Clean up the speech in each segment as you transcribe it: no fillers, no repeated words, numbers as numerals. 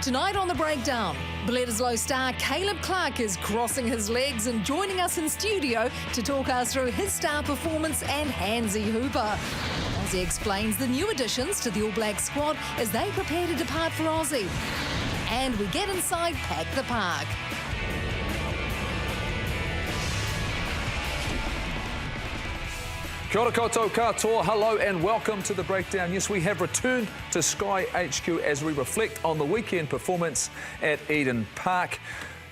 Tonight on The Breakdown, Bledisloe star Caleb Clarke is crossing his legs and joining us in studio to talk us through his star performance and handsy hooper. Aussie explains the new additions to the All Black squad as they prepare to depart for Aussie. And we get inside Pack the Park. Kia ora koutou katoa, hello and welcome to The Breakdown. Yes, we have returned to Sky HQ as we reflect on the weekend performance at Eden Park.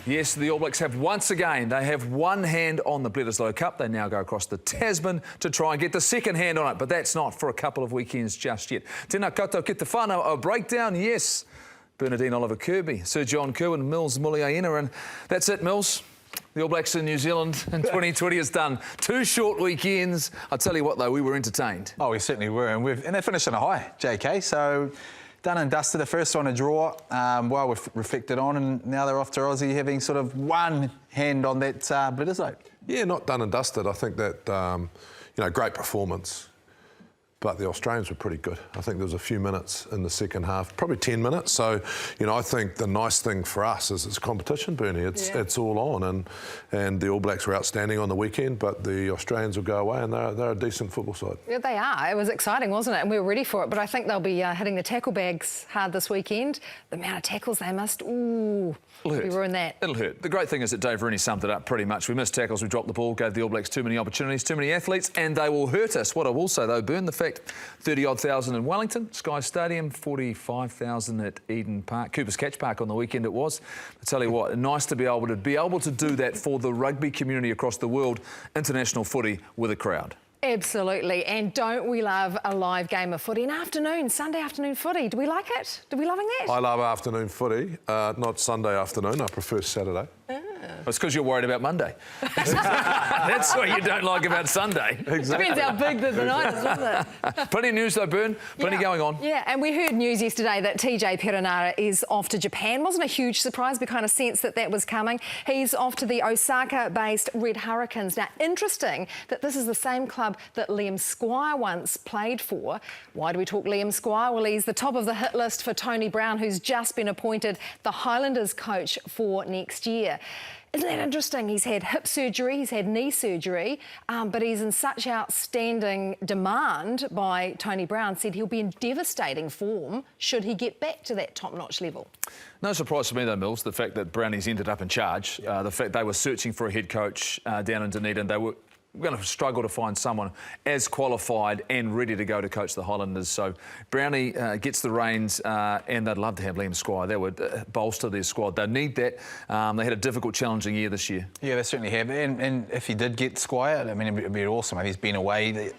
Yes, the All Blacks have once again, they have one hand on the Bledisloe Cup. They now go across the Tasman to try and get the second hand on it, but that's not for a couple of weekends just yet. Tēnā koutou ki te whānau o Breakdown, yes. Bernardine Oliver Kirby, Sir John Kerwin, Mills Muliaina, and that's it, Mills. The All Blacks in New Zealand in 2020 has done 2 short weekends. I'll tell you what, though, we were entertained. Oh, we certainly were, and they finished on a high, JK. So done and dusted. The first one a draw, well, we've reflected on, and now they're off to Aussie having sort of one hand on that Bledisloe. Yeah, not done and dusted. I think that, great performance. But the Australians were pretty good. I think there was a few minutes in the second half, probably 10 minutes. So, I think the nice thing for us is it's competition, Bernie. It's all on, and the All Blacks were outstanding on the weekend, but the Australians will go away, and they're a decent football side. Yeah, they are. It was exciting, wasn't it? And we were ready for it. But I think they'll be hitting the tackle bags hard this weekend. The amount of tackles they missed, ooh, we were in that. It'll hurt. The great thing is that Dave Rooney summed it up pretty much. We missed tackles, we dropped the ball, gave the All Blacks too many opportunities, too many athletes, and they will hurt us. What I will say, though, Bern, the fact 30-odd thousand in Wellington, Sky Stadium, 45,000 at Eden Park, Cooper's Catch Park on the weekend it was. I tell you what, nice to be able to do that for the rugby community across the world, international footy with a crowd. Absolutely, and don't we love a live game of footy? An afternoon, Sunday afternoon footy. Do we like it? Do we loving that? I love afternoon footy, not Sunday afternoon. I prefer Saturday. It's because you're worried about Monday. That's what you don't like about Sunday. Exactly. Depends how big the night is, doesn't it? Plenty of news though, Bern. Plenty going on. Yeah, and we heard news yesterday that TJ Perenara is off to Japan. Wasn't a huge surprise. We kind of sensed that was coming. He's off to the Osaka-based Red Hurricanes. Now, interesting that this is the same club that Liam Squire once played for. Why do we talk Liam Squire? Well, he's the top of the hit list for Tony Brown, who's just been appointed the Highlanders coach for next year. Isn't that interesting? He's had hip surgery, he's had knee surgery, but he's in such outstanding demand by Tony Brown, said he'll be in devastating form should he get back to that top-notch level. No surprise to me, though, Mills, the fact that Brownies ended up in charge, the fact they were searching for a head coach down in Dunedin. They were going to struggle to find someone as qualified and ready to go to coach the Highlanders. So Brownie gets the reins, and they'd love to have Liam Squire. That would bolster their squad. They need that. They had a difficult, challenging year this year. Yeah, they certainly have. And if he did get Squire, I mean, it'd be awesome. He's been away.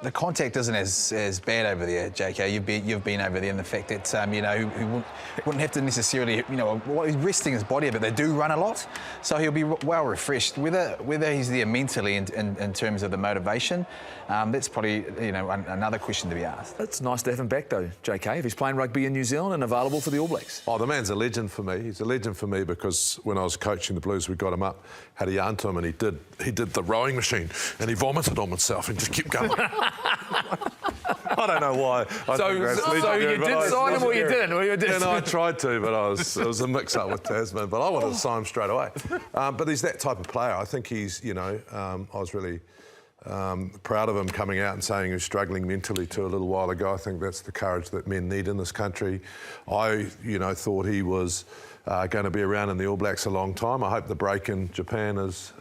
The contact isn't as bad over there, JK. You've been over there, and the fact that he wouldn't have to necessarily he's resting his body, but they do run a lot, so he'll be well refreshed. Whether he's there mentally in terms of the motivation, that's probably another question to be asked. It's nice to have him back though, JK. If he's playing rugby in New Zealand and available for the All Blacks. Oh, the man's a legend for me. He's a legend for me because when I was coaching the Blues, we got him up, had a yarn to him, and he did the rowing machine, and he vomited on himself and just kept going. I don't know why. So you did sign him or you didn't? And I tried to, but it was a mix-up with Tasman. But I wanted to sign him straight away. But he's that type of player. I think he's, I was really proud of him coming out and saying he was struggling mentally a little while ago. I think that's the courage that men need in this country. I, thought he was going to be around in the All Blacks a long time. I hope the break in Japan has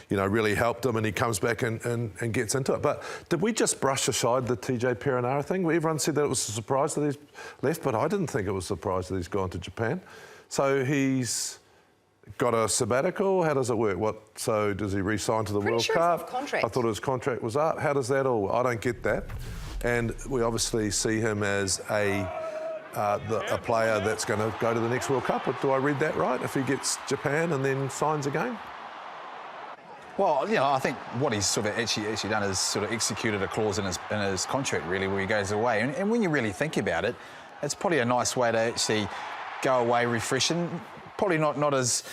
really helped him and he comes back and gets into it. But did we just brush aside the TJ Perenara thing? Everyone said that it was a surprise that he's left, but I didn't think it was a surprise that he's gone to Japan. So he's got a sabbatical? How does it work? So does he re-sign to the World Cup? I thought his contract was up. How does that all... I don't get that. And we obviously see him as a player that's going to go to the next World Cup. But do I read that right? If he gets Japan and then signs again? Well, I think what he's sort of actually done is sort of executed a clause in his contract, really, where he goes away. And when you really think about it, it's probably a nice way to actually go away refreshing. Probably not as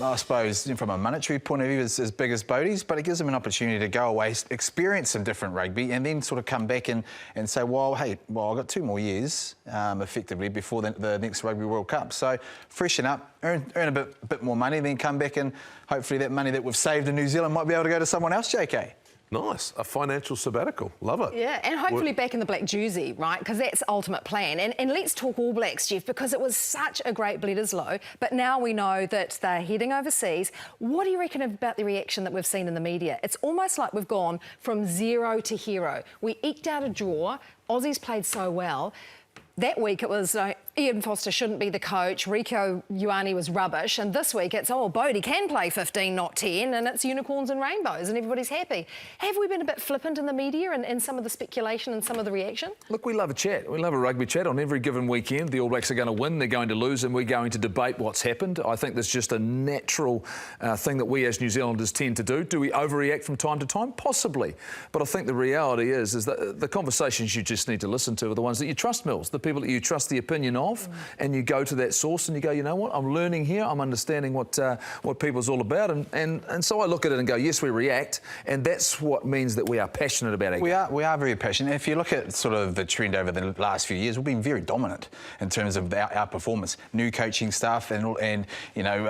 I suppose, from a monetary point of view, as big as Bodie's, but it gives him an opportunity to go away, experience some different rugby, and then sort of come back and say, well, hey, I've got 2 more years, effectively, before the next Rugby World Cup. So freshen up, earn a bit more money, then come back, and hopefully that money that we've saved in New Zealand might be able to go to someone else, JK. Nice, a financial sabbatical. Love it. Yeah, and hopefully back in the black jersey, right? Because that's ultimate plan. And let's talk All Blacks, Jeff, because it was such a great Bledisloe, but now we know that they're heading overseas. What do you reckon about the reaction that we've seen in the media? It's almost like we've gone from zero to hero. We eked out a draw. Aussies played so well. That week it was Ian Foster shouldn't be the coach, Rieko Ioane was rubbish, and this week it's, oh, Bodie can play 15, not 10, and it's unicorns and rainbows and everybody's happy. Have we been a bit flippant in the media and some of the speculation and some of the reaction? Look, we love a chat. We love a rugby chat. On every given weekend, the All Blacks are going to win, they're going to lose, and we're going to debate what's happened. I think that's just a natural thing that we as New Zealanders tend to do. Do we overreact from time to time? Possibly. But I think the reality is that the conversations you just need to listen to are the ones that you trust, Mills, the people that you trust the opinion of, and you go to that source and you go, you know what, I'm learning here, I'm understanding what people's all about, and so I look at it and go, yes, we react, and that's what means that we are passionate about it. We are very passionate. If you look at sort of the trend over the last few years, we've been very dominant in terms of our performance. New coaching staff and you know,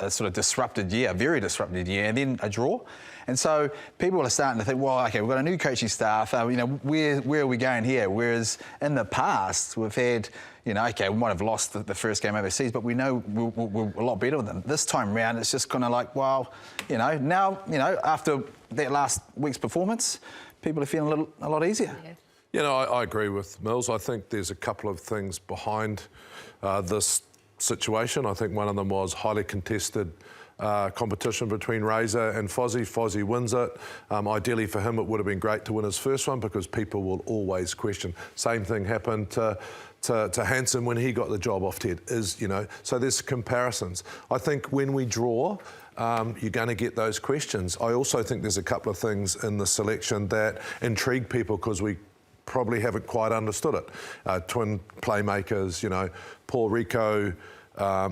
a sort of disrupted year, a very disrupted year, and then a draw. And so people are starting to think, well, OK, we've got a new coaching staff, you know, where are we going here? Whereas in the past, we've had, you know, OK, we might have lost the first game overseas, but we know we're a lot better than them. This time round, it's just kind of like, well, you know, now, you know, after that last week's performance, people are feeling a lot easier. Yeah. You know, I agree with Mills. I think there's a couple of things behind this situation. I think one of them was highly contested competition between Razor and Fozzie. Fozzie wins it. Ideally for him, it would have been great to win his first one because people will always question. Same thing happened to Hansen when he got the job off Ted. You know, so there's comparisons. I think when we draw, you're going to get those questions. I also think there's a couple of things in the selection that intrigue people because we probably haven't quite understood it. Twin playmakers, you know, Paul Rieko,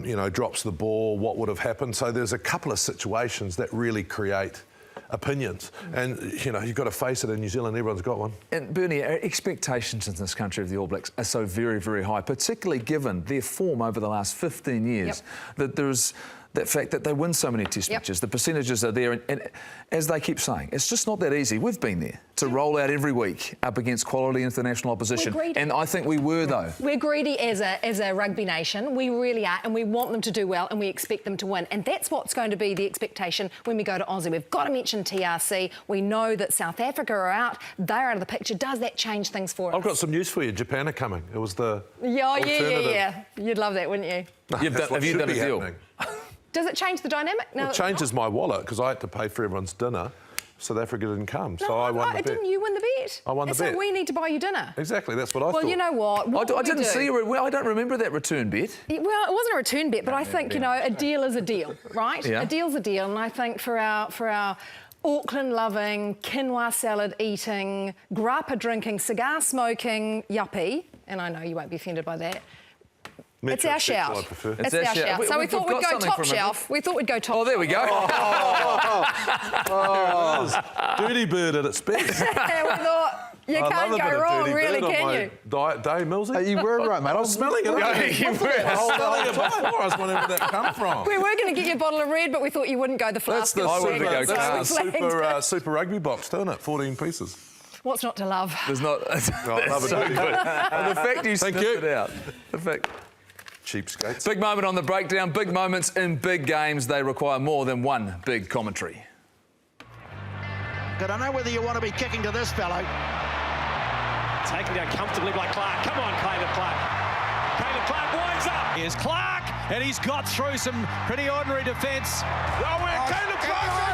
you know, drops the ball, what would have happened? So there's a couple of situations that really create opinions. And, you know, you've got to face it, in New Zealand, everyone's got one. And Bernie, our expectations in this country of the All Blacks are so very, very high, particularly given their form over the last 15 years, that there's that fact that they win so many test matches, the percentages are there, and as they keep saying, it's just not that easy. We've been there to roll out every week up against quality international opposition, and I think we were, though. We're greedy as a rugby nation. We really are, and we want them to do well, and we expect them to win, and that's what's going to be the expectation when we go to Aussie. We've got to mention TRC. We know that South Africa are out. They're out of the picture. Does that change things for us? I've got some news for you. Japan are coming. It was the yeah. You'd love that, wouldn't you? No, have you done a deal? Does it change the dynamic? No, well, it changes my wallet because I had to pay for everyone's dinner. South Africa didn't come, so I won the bet. Didn't you win the bet? I won the bet. So we need to buy you dinner. Exactly, that's what I thought. Well, you know what? I didn't see you. Well, I don't remember that return bet. Well, it wasn't a return bet, but I think, you know, a deal is a deal, right? Yeah. A deal's a deal, and I think for our Auckland-loving, quinoa salad-eating, grappa drinking, cigar-smoking yuppie, and I know you won't be offended by that, it's our shout. It's our shout. So we thought we'd go top shelf. We thought we'd go top shelf. Oh, there we go. Dirty bird at its best. We thought, you can't go wrong, really, can you? Diet day, Millsy. You were right, mate. I was smelling it. You were smelling it before. I was wondering where that come from. We were going to get you a bottle of red, but we thought you wouldn't go the flask. That's the super rugby box, isn't it? 14 pieces. What's not to love? There's not. I love it. So good. And the fact you sniffed it out. The fact. Cheapskates. Big moment on the breakdown. Big moments in big games. They require more than one big commentary. I don't know whether you want to be kicking to this fellow. Taken down comfortably by Clarke. Come on, Caleb Clarke. Caleb Clarke winds up. Here's Clarke, and he's got through some pretty ordinary defence. Caleb Clarke.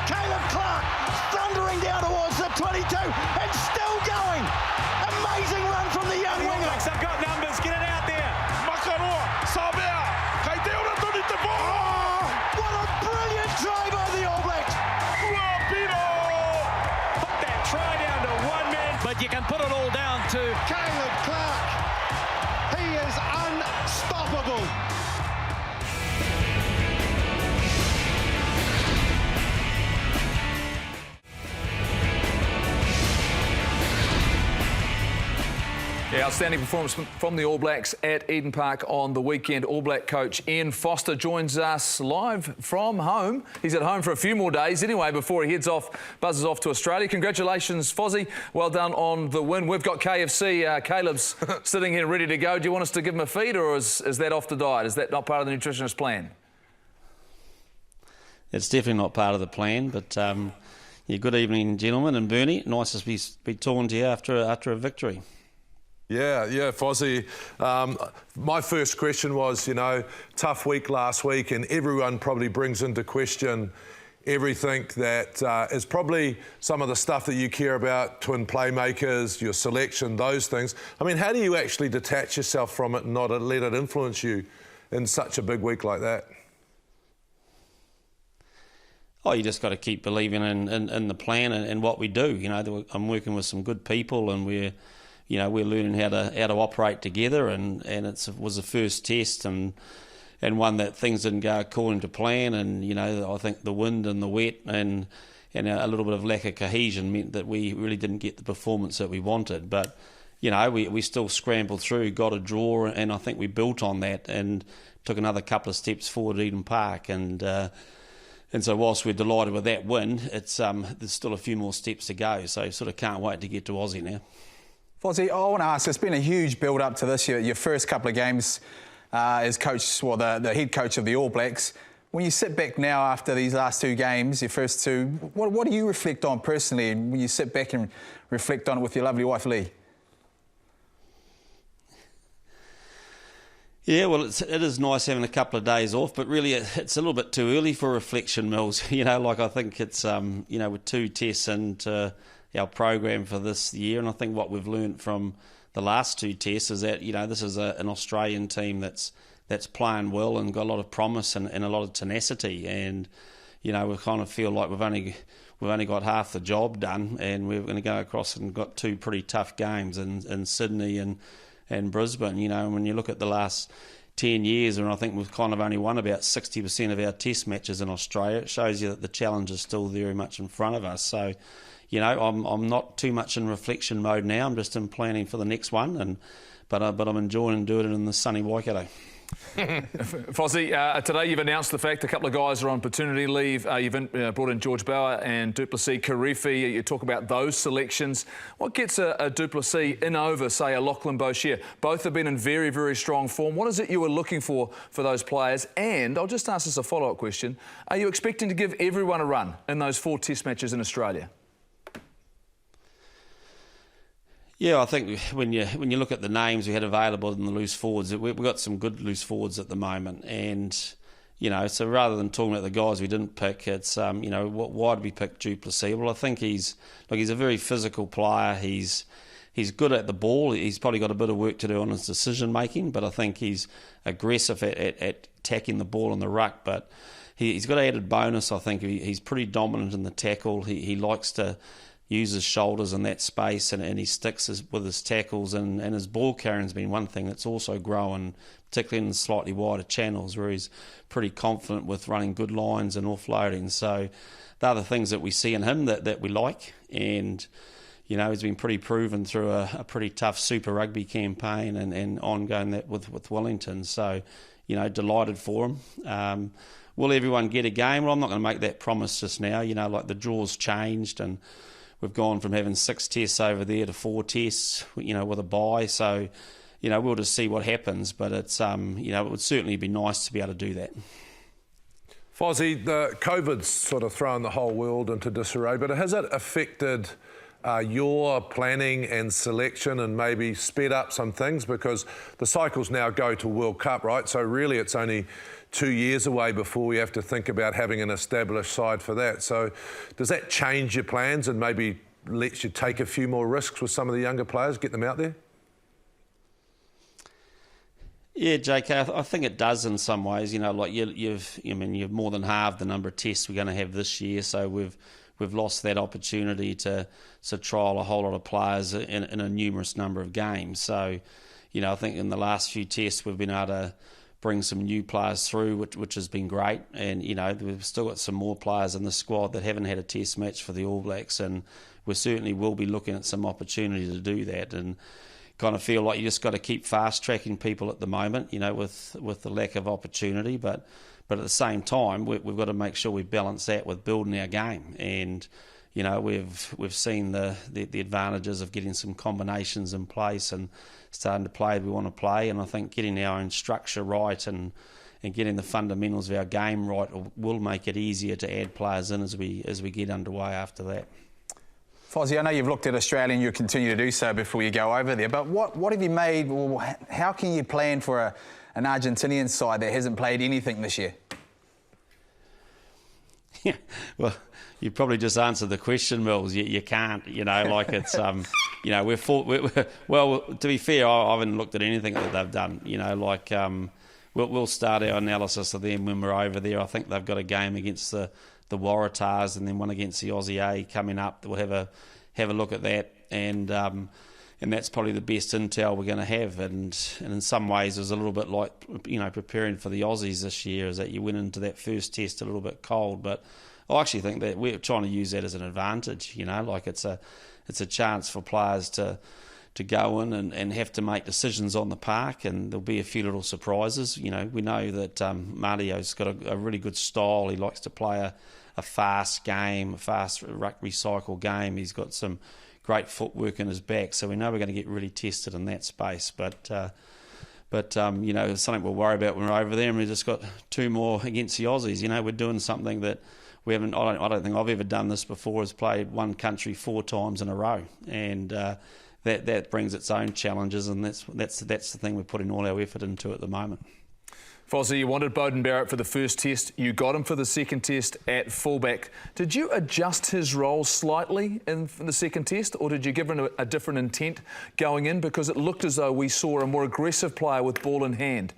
Caleb Clarke thundering down towards the 22 and still going. Amazing run from the young winger. They've got numbers. Get it out there. What a brilliant try by the All Blacks. Put that try down to one man. But you can put it all down to Caleb Clarke. He is unstoppable. Yeah, outstanding performance from the All Blacks at Eden Park on the weekend. All Black coach Ian Foster joins us live from home. He's at home for a few more days anyway before he buzzes off to Australia. Congratulations, Fozzie. Well done on the win. We've got KFC. Caleb's sitting here ready to go. Do you want us to give him a feed, or is that off the diet? Is that not part of the nutritionist plan? It's definitely not part of the plan, but yeah, good evening, gentlemen, and Bernie. Nice to be talking to you after a victory. Yeah, Fozzie. My first question was, tough week last week, and everyone probably brings into question everything that is probably some of the stuff that you care about, twin playmakers, your selection, those things. I mean, how do you actually detach yourself from it and not let it influence you in such a big week like that? Oh, you just got to keep believing in the plan and what we do. I'm working with some good people, and we're learning how to operate together, and it was the first test and one that things didn't go according to plan, and I think the wind and the wet and a little bit of lack of cohesion meant that we really didn't get the performance that we wanted. But we still scrambled through, got a draw, and I think we built on that and took another couple of steps forward at Eden Park, and so whilst we're delighted with that win, it's there's still a few more steps to go. So sort of can't wait to get to Aussie now. Fozzie, I want to ask, it's been a huge build-up to this year. Your first couple of games as coach, the head coach of the All Blacks. When you sit back now after these last two games, your first two, what do you reflect on personally, and when you sit back and reflect on it with your lovely wife, Lee? Yeah, well, it is nice having a couple of days off, but really it's a little bit too early for reflection, Mills. I think it's, with two tests into our program for this year, and I think what we've learnt from the last two tests is that, this is an Australian team that's playing well and got a lot of promise and a lot of tenacity, and, we kind of feel like we've only got half the job done, and we're going to go across and got two pretty tough games in Sydney and Brisbane. When you look at the last 10 years, and I think we've kind of only won about 60% of our test matches in Australia, it shows you that the challenge is still very much in front of us. So, I'm not too much in reflection mode now. I'm just in planning for the next one, but I'm enjoying doing it in the sunny Waikato. Fozzie, today you've announced the fact a couple of guys are on paternity leave. You've brought in George Bauer and Duplessis Karifi. You talk about those selections. What gets a Duplessis in over, say, a Lachlan Boshier? Both have been in very, very strong form. What is it you were looking for those players? And I'll just ask this a follow-up question. Are you expecting to give everyone a run in those 4 test matches in Australia? Yeah, I think when you look at the names we had available in the loose forwards, we've got some good loose forwards at the moment, and so rather than talking about the guys we didn't pick, it's why did we pick Duplessis? Well, I think he's a very physical player. He's good at the ball. He's probably got a bit of work to do on his decision making, but I think he's aggressive at attacking the ball in the ruck. But he's got an added bonus. I think he's pretty dominant in the tackle. He likes to use his shoulders in that space, and he sticks with his tackles, and his ball carrying's been one thing that's also grown, particularly in the slightly wider channels, where he's pretty confident with running good lines and offloading. So they're the things that we see in him that we like, and he's been pretty proven through a pretty tough Super Rugby campaign and ongoing that with Wellington. So delighted for him. Will everyone get a game? Well, I'm not going to make that promise just now. The draw's changed, and we've gone from having 6 tests over there to 4 tests, with a bye. So, we'll just see what happens. But it's, it would certainly be nice to be able to do that. Fozzie, the COVID's sort of thrown the whole world into disarray, but has it affected your planning and selection and maybe sped up some things? Because the cycles now go to World Cup, right? So really it's only 2 years away before we have to think about having an established side for that. So does that change your plans and maybe lets you take a few more risks with some of the younger players, get them out there? Yeah, JK, I think it does in some ways. You've more than halved the number of tests we're going to have this year, so we've lost that opportunity to trial a whole lot of players in a numerous number of games. So, I think in the last few tests we've been able to bring some new players through, which has been great. And, we've still got some more players in the squad that haven't had a test match for the All Blacks, and we certainly will be looking at some opportunity to do that. And kind of feel like you just got to keep fast tracking people at the moment, you know, with the lack of opportunity. But at the same time, we've got to make sure we balance that with building our game. And you know, we've seen the advantages of getting some combinations in place and starting to play we want to play. And I think getting our own structure right and getting the fundamentals of our game right will make it easier to add players in as we get underway after that. Fozzie, I know you've looked at Australia and you'll continue to do so before you go over there, but what have you made, or how can you plan for an Argentinian side that hasn't played anything this year? Yeah, well, you probably just answered the question, Mills. You can't, you know, like it's, you know, well, to be fair, I haven't looked at anything that they've done, you know, like we'll start our analysis of them when we're over there. I think they've got a game against the Waratahs and then one against the Aussie A coming up. We'll have a look at that, and that's probably the best intel we're going to have. And in some ways, it was a little bit like, you know, preparing for the Aussies this year, is that you went into that first test a little bit cold. But I actually think that we're trying to use that as an advantage. You know, like it's a chance for players to go in and have to make decisions on the park, and there'll be a few little surprises. You know, we know that Mario's got a really good style. He likes to play a fast game, a fast rugby cycle game. He's got some great footwork in his back, so we know we're going to get really tested in that space. But you know, it's something we'll worry about when we're over there, and we've just got 2 more against the Aussies. You know, we're doing something that we haven't. I don't think I've ever done this before. Is played one country 4 times in a row, and that brings its own challenges, and that's the thing we're putting all our effort into at the moment. Fozzie, you wanted Beauden Barrett for the first test. You got him for the second test at fullback. Did you adjust his role slightly in the second test, or did you give him a different intent going in? Because it looked as though we saw a more aggressive player with ball in hand.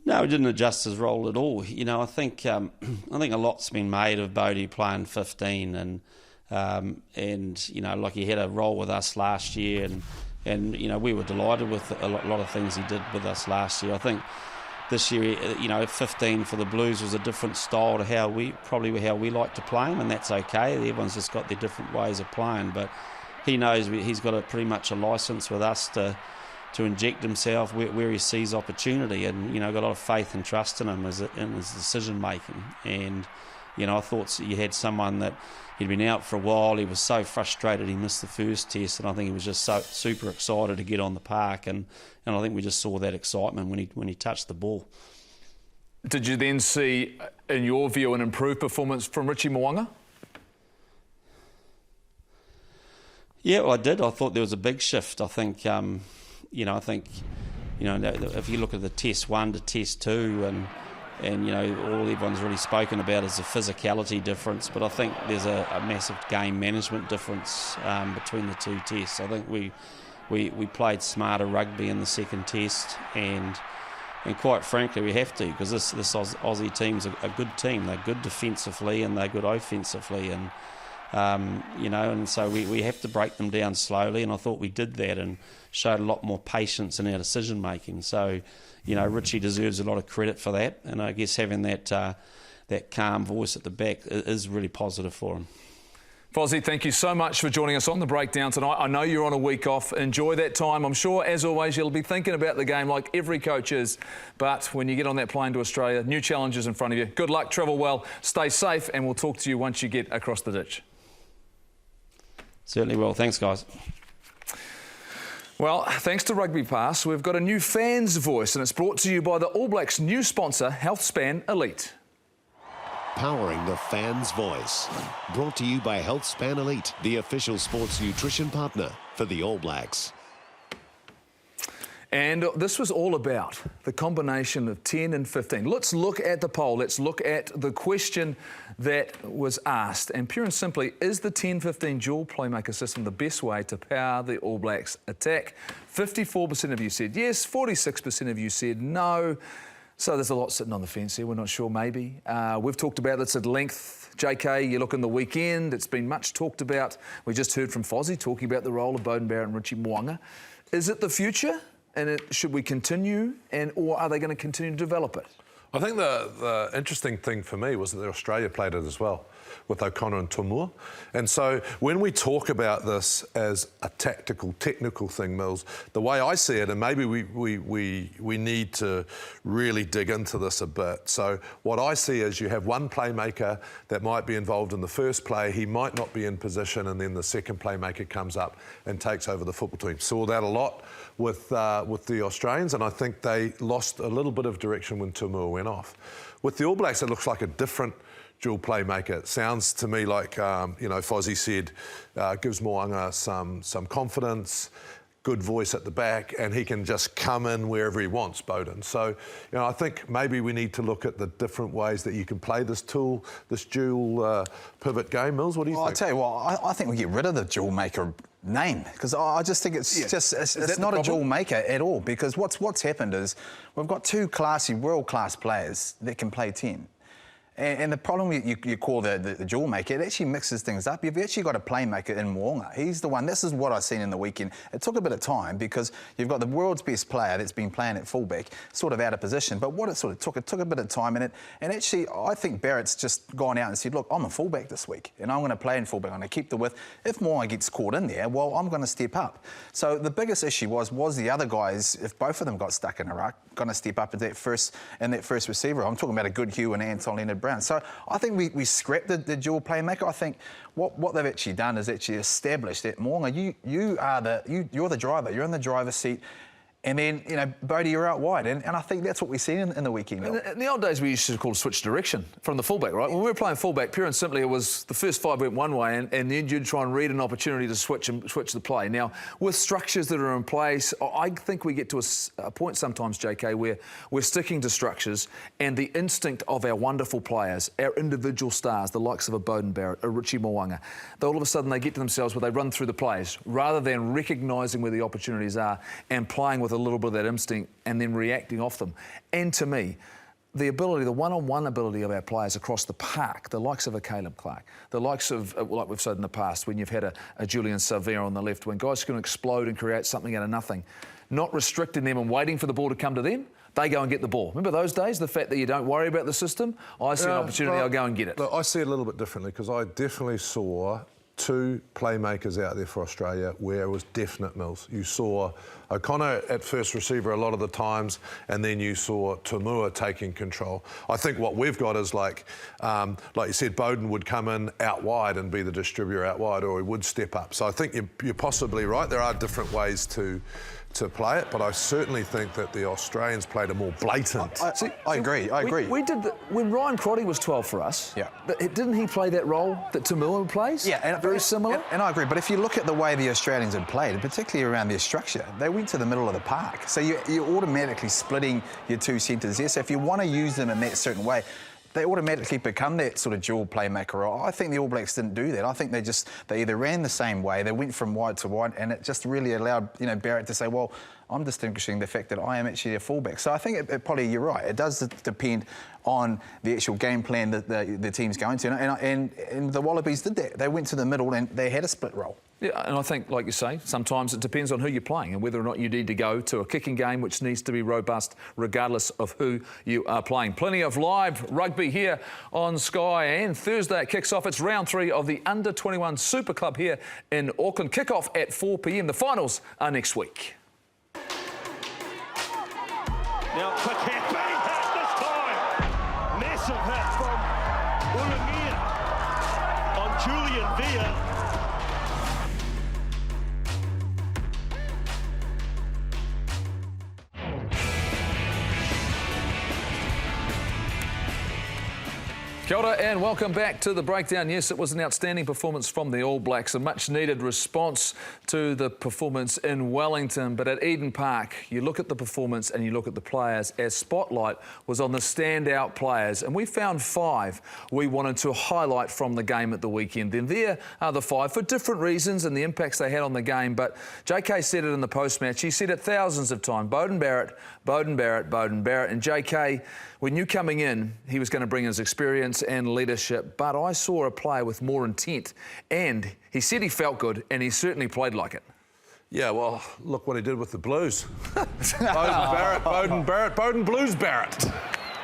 No, we didn't adjust his role at all. You know, I think a lot's been made of Bodie playing 15, and you know, like he had a role with us last year, and you know, we were delighted with a lot of things he did with us last year. I think this year, you know, 15 for the Blues was a different style to how we like to play him, and that's okay. Everyone's just got their different ways of playing, but he knows he's got pretty much a licence with us to inject himself where he sees opportunity, and you know, got a lot of faith and trust in him in his decision making. And you know, I thought you had someone that he'd been out for a while. He was so frustrated he missed the first test, and I think he was just so super excited to get on the park, and I think we just saw that excitement when he touched the ball. Did you then see, in your view, an improved performance from Richie Mo'unga? Yeah, well, I did. I thought there was a big shift. I think, you know, if you look at the test 1 to test 2, and you know, all everyone's really spoken about is the physicality difference, but I think there's a massive game management difference between the 2 tests. I think we played smarter rugby in the second test, and quite frankly we have to, because this Aussie team's a good team. They're good defensively and they're good offensively, and you know, and so we have to break them down slowly, and I thought we did that and showed a lot more patience in our decision making. So you know, Richie deserves a lot of credit for that, and I guess having that calm voice at the back is really positive for him. Fozzie, thank you so much for joining us on The Breakdown tonight. I know you're on a week off. Enjoy that time. I'm sure, as always, you'll be thinking about the game like every coach is. But when you get on that plane to Australia, new challenges in front of you. Good luck, travel well, stay safe, and we'll talk to you once you get across the ditch. Certainly will. Thanks, guys. Well, thanks to Rugby Pass, we've got a new fan's voice, and it's brought to you by the All Blacks' new sponsor, HealthSpan Elite. Powering the fan's voice. Brought to you by HealthSpan Elite, the official sports nutrition partner for the All Blacks. And this was all about the combination of 10 and 15. Let's look at the poll. Let's look at the question that was asked. And pure and simply, is the 10-15 dual playmaker system the best way to power the All Blacks attack? 54% of you said yes, 46% of you said no. So there's a lot sitting on the fence here. We're not sure, maybe. We've talked about this at length. JK, you look in the weekend, it's been much talked about. We just heard from Fozzie talking about the role of Beauden Barrett and Richie Mo'unga. Is it the future? And should we continue, or are they going to continue to develop it? I think the interesting thing for me was that Australia played it as well. with O'Connor and Toomua. And so when we talk about this as a tactical, technical thing, Mills, the way I see it, and maybe we need to really dig into this a bit. So what I see is you have one playmaker that might be involved in the first play, he might not be in position, and then the second playmaker comes up and takes over the football team. Saw that a lot with the Australians, and I think they lost a little bit of direction when Toomua went off. With the All Blacks, it looks like a different dual playmaker. It sounds to me like, Fozzie said, gives Mo'unga some confidence, good voice at the back, and he can just come in wherever he wants, Bowden. So, I think maybe we need to look at the different ways that you can play this tool, this dual pivot game. Mills, what do you think? I'll tell you what, I think we get rid of the dual maker name, because I just think it's not a dual maker at all, because what's happened is we've got two classy, world-class players that can play 10. And the problem you call the dual maker, it actually mixes things up. You've actually got a playmaker in Mo'unga. He's the one. This is what I've seen in the weekend. It took a bit of time because you've got the world's best player that's been playing at fullback, sort of out of position. But what it took a bit of time in it. And actually, I think Barrett's just gone out and said, look, I'm a fullback this week, and I'm going to play in fullback. I'm going to keep the width. If Mo'unga gets caught in there, well, I'm going to step up. So the biggest issue was the other guys, if both of them got stuck in a ruck, going to step up in that first receiver. I'm talking about a good Hugh and Anton Leonard-Brown. So I think we scrapped the dual playmaker. I think what they've actually done is actually established that Mo'unga, you're the driver. You're in the driver's seat. And then, Bodie, you're out wide. And I think that's what we've seen in the weekend. In the old days, we used to call it switch direction from the fullback, right? When we were playing fullback, pure and simply, it was the first 5 went one way, and then you'd try and read an opportunity to switch the play. Now, with structures that are in place, I think we get to a point sometimes, JK, where we're sticking to structures, and the instinct of our wonderful players, our individual stars, the likes of a Bowden Barrett, a Richie Mo'unga, all of a sudden they get to themselves where they run through the plays, rather than recognising where the opportunities are and playing with a little bit of that instinct and then reacting off them. And to me, the one-on-one ability of our players across the park, the likes of a Caleb Clarke, the likes of, like we've said in the past, when you've had a Julian Savea on the left, when guys can explode and create something out of nothing, not restricting them and waiting for the ball to come to them, they go and get the ball. Remember those days, the fact that you don't worry about the system? I see an opportunity, I'll go and get it. Look, I see it a little bit differently, because I definitely saw two playmakers out there for Australia where it was definite, Mills. You saw O'Connor at first receiver a lot of the times, and then you saw Toomua taking control. I think what we've got is like you said, Bowden would come in out wide and be the distributor out wide, or he would step up. So I think you're possibly right. There are different ways to play it, but I certainly think that the Australians played a more blatant. I agree. We did when Ryan Crotty was 12 for us. Yeah. Didn't he play that role that Toomua plays? Yeah, and very similar. And I agree. But if you look at the way the Australians had played, and particularly around their structure, they went to the middle of the park. So you're automatically splitting your two centres there. So if you want to use them in that certain way, they automatically become that sort of dual playmaker. I think the All Blacks didn't do that. I think they either ran the same way, they went from wide to wide, and it just really allowed Barrett to say, well, I'm distinguishing the fact that I am actually a fullback. So I think it probably, you're right, it does depend on the actual game plan that the team's going to. And the Wallabies did that. They went to the middle and they had a split role. Yeah, and I think, like you say, sometimes it depends on who you're playing and whether or not you need to go to a kicking game, which needs to be robust regardless of who you are playing. Plenty of live rugby here on Sky, and Thursday it kicks off. It's round 3 of the Under-21 Super Club here in Auckland. Kick-off at 4 p.m. The finals are next week. Now, quick hit, bang, hit this time. Massive hit from Ulangia on Julian Villa. Kia ora and welcome back to The Breakdown. Yes, it was an outstanding performance from the All Blacks, a much-needed response to the performance in Wellington. But at Eden Park, you look at the performance and you look at the players, as spotlight was on the standout players. And we found 5 we wanted to highlight from the game at the weekend. Then there are the 5 for different reasons and the impacts they had on the game. But JK said it in the post-match. He said it thousands of times. Bowden Barrett, Bowden Barrett, Bowden Barrett. And JK, when you coming in, he was going to bring his experience and leadership, but I saw a player with more intent, and he said he felt good, and he certainly played like it. Yeah, well, look what he did with the Blues. Bowden Barrett, Bowden Barrett, Bowden Blues Barrett.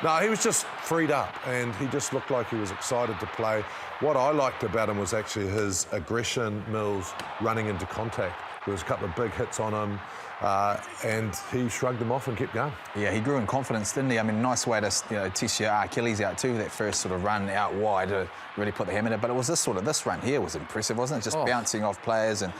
No, he was just freed up and he just looked like he was excited to play. What I liked about him was actually his aggression, Mills, running into contact. There was a couple of big hits on him and he shrugged them off and kept going. Yeah, he grew in confidence, didn't he? I mean, nice way to test your Achilles out too, that first sort of run out wide to really put the hammer in it. But it was this run here was impressive, wasn't it? Just bouncing off players and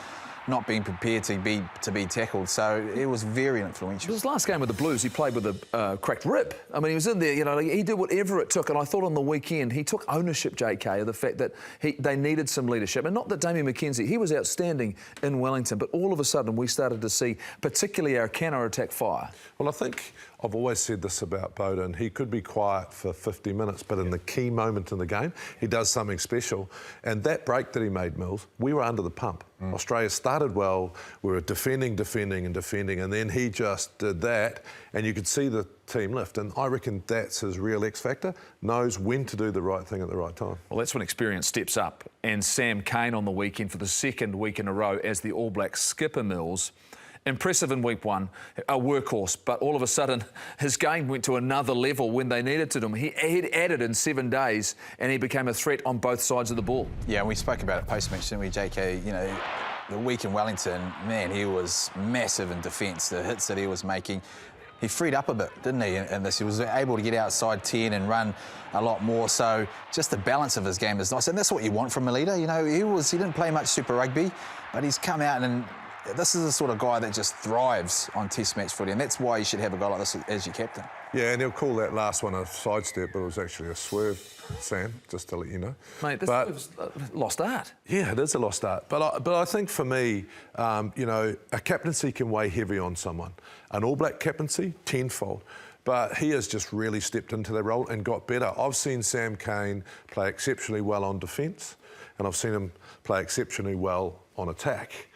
not being prepared to be tackled. So it was very influential. His last game with the Blues, he played with a cracked rib. I mean, he was in there, he did whatever it took. And I thought on the weekend, he took ownership, JK, of the fact that they needed some leadership. And not that Damien McKenzie, he was outstanding in Wellington, but all of a sudden we started to see particularly our counter-attack fire. Well, I think I've always said this about Bowden. He could be quiet for 50 minutes, but in the key moment in the game, he does something special. And that break that he made, Mills, we were under the pump. Australia started well, we were defending, and then he just did that, and you could see the team lift. And I reckon that's his real X factor, knows when to do the right thing at the right time. Well, that's when experience steps up. And Sam Cane on the weekend for the second week in a row as the All Black skipper, Mills. Impressive in week one, a workhorse, but all of a sudden his game went to another level when they needed to him. He'd added in 7 days and he became a threat on both sides of the ball. Yeah, we spoke about it post-match, didn't we, JK? The week in Wellington, man, he was massive in defence. The hits that he was making, he freed up a bit, didn't he, in this? He was able to get outside 10 and run a lot more. So just the balance of his game is nice. And that's what you want from a leader. He didn't play much Super Rugby, but he's come out and this is the sort of guy that just thrives on Test match footy, and that's why you should have a guy like this as your captain. Yeah, and he'll call that last one a sidestep, but it was actually a swerve, Sam, just to let you know. Mate, this was a lost art. Yeah, it is a lost art. But I think for me, a captaincy can weigh heavy on someone. An All Black captaincy, tenfold. But he has just really stepped into that role and got better. I've seen Sam Cane play exceptionally well on defence, and I've seen him play exceptionally well on attack.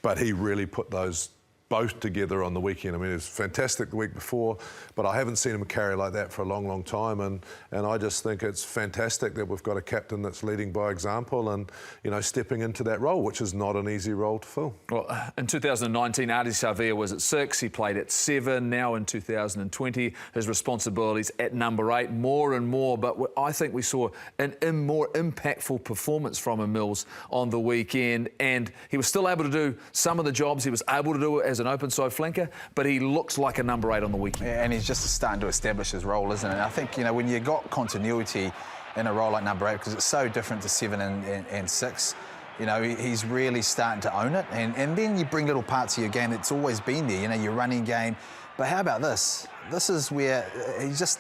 But he really put those both together on the weekend. I mean, it was fantastic the week before, but I haven't seen him carry like that for a long, long time. And I just think it's fantastic that we've got a captain that's leading by example and, stepping into that role, which is not an easy role to fill. Well, in 2019, Ardie Savea was at 6, he played at 7. Now in 2020, his responsibilities at number 8, more and more. But I think we saw a more impactful performance from him, Mills, on the weekend. And he was still able to do some of the jobs he was able to do as an open side flanker, but he looks like a number 8 on the weekend. Yeah, and he's just starting to establish his role, isn't it? And I think, when you got continuity in a role like number 8, because it's so different to 7 and 6, he's really starting to own it. And then you bring little parts of your game that's always been there, your running game. But how about this? This is where he's just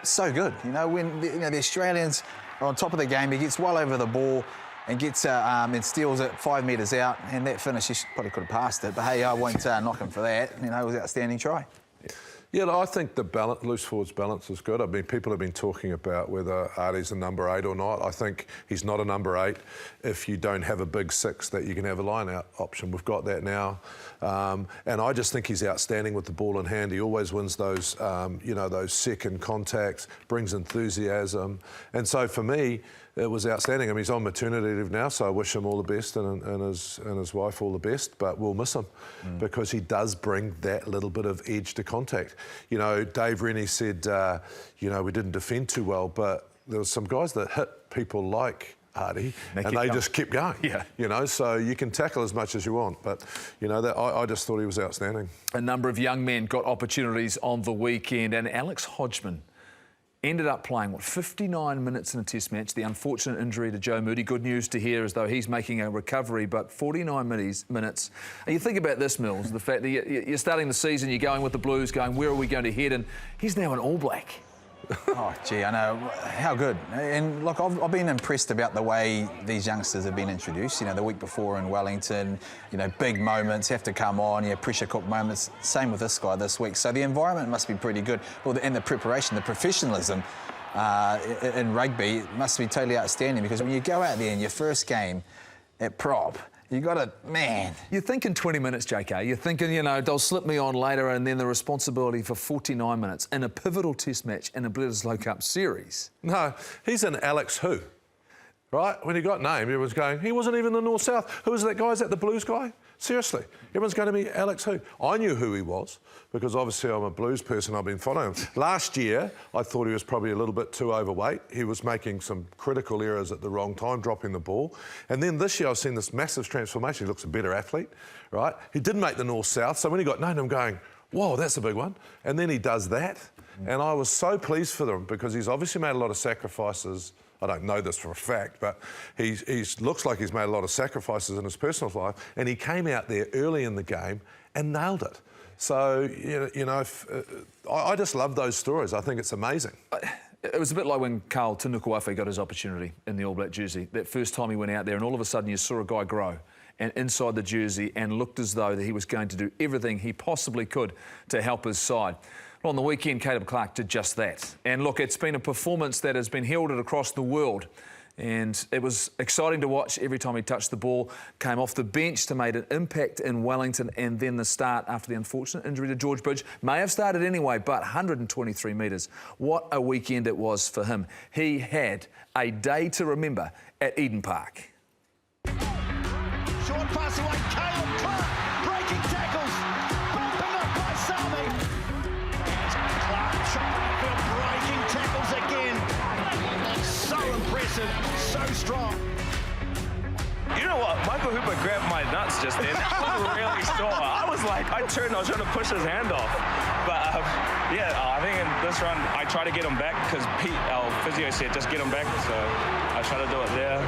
so good. When the Australians are on top of the game, he gets well over the ball and gets and steals it 5 metres out, and that finish, he probably could have passed it, but hey, I won't knock him for that. It was an outstanding try. Yeah, I think the loose forwards balance is good. I mean, people have been talking about whether Ardie's a number 8 or not. I think he's not a number 8 if you don't have a big 6 that you can have a line-out option. We've got that now. And I just think he's outstanding with the ball in hand. He always wins those, those second contacts, brings enthusiasm. And so for me, it was outstanding. I mean, he's on maternity leave now, so I wish him all the best and his wife all the best, but we'll miss him because he does bring that little bit of edge to contact. Dave Rennie said, we didn't defend too well, but there were some guys that hit people like Ardie, and they just kept going. Yeah. So you can tackle as much as you want, but I just thought he was outstanding. A number of young men got opportunities on the weekend, and Alex Hodgman ended up playing, 59 minutes in a Test match. The unfortunate injury to Joe Moody. Good news to hear as though he's making a recovery, but 49 minutes. And you think about this, Mills, the fact that you're starting the season, you're going with the Blues, going, where are we going to head? And he's now an All Black. Oh, gee, I know. How good. And, look, I've been impressed about the way these youngsters have been introduced. The week before in Wellington, big moments have to come on, pressure cook moments. Same with this guy this week. So the environment must be pretty good. Well, and the preparation, the professionalism in rugby must be totally outstanding, because when you go out there in your first game at prop, you got to, man. You're thinking 20 minutes, JK. You're thinking, they'll slip me on later, and then the responsibility for 49 minutes in a pivotal Test match in a Bledisloe Cup series. No, he's an Alex who? right? When he got named, everyone was going, he wasn't even the North-South. Who was that guy? Is that the Blues guy? Seriously. Everyone's going to be Alex who? I knew who he was because obviously I'm a Blues person. I've been following him. Last year, I thought he was probably a little bit too overweight. He was making some critical errors at the wrong time, dropping the ball. And then this year, I've seen this massive transformation. He looks a better athlete, right? He didn't make the North-South. So when he got named, I'm going, whoa, that's a big one. And then he does that. And I was so pleased for them because he's obviously made a lot of sacrifices. I don't know this for a fact, but he looks like he's made a lot of sacrifices in his personal life, and he came out there early in the game and nailed it. So, I just love those stories. I think it's amazing. It was a bit like when Carl Tunukuafe got his opportunity in the All Black jersey. That first time he went out there and all of a sudden you saw a guy grow and inside the jersey and looked as though that he was going to do everything he possibly could to help his side. Well, on the weekend, Caleb Clarke did just that. And look, it's been a performance that has been heralded across the world. And it was exciting to watch every time he touched the ball, came off the bench to make an impact in Wellington, and then the start after the unfortunate injury to George Bridge. May have started anyway, but 123 metres. What a weekend it was for him. He had a day to remember at Eden Park. Short pass away, Caleb Clarke, breaking tackles, bumping up by Sami. Clarke breaking tackles again. So impressive, so strong. You know what? Michael Hooper grabbed my nuts just then. I was really sore. I was turned, I was trying to push his hand off. But I think in this run, I try to get him back because Pete, our physio, said just get him back. So I try to do it there.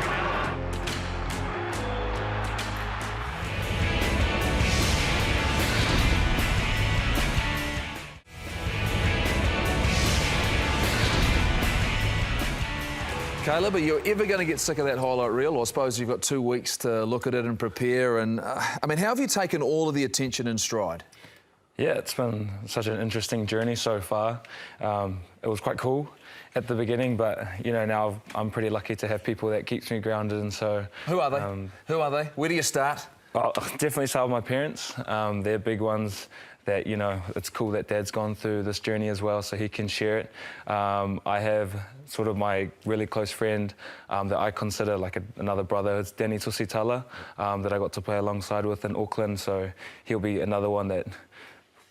Caleb, are you ever going to get sick of that highlight reel? Or I suppose you've got 2 weeks to look at it and prepare. And how have you taken all of the attention in stride? Yeah, it's been such an interesting journey so far. It was quite cool at the beginning, but now I'm pretty lucky to have people that keeps me grounded. And so, who are they? Who are they? Where do you start? I'll definitely start with my parents. They're big ones. That it's cool that Dad's gone through this journey as well, so he can share it. I have sort of my really close friend that I consider like another brother. It's Danny Tusitala that I got to play alongside with in Auckland, so he'll be another one that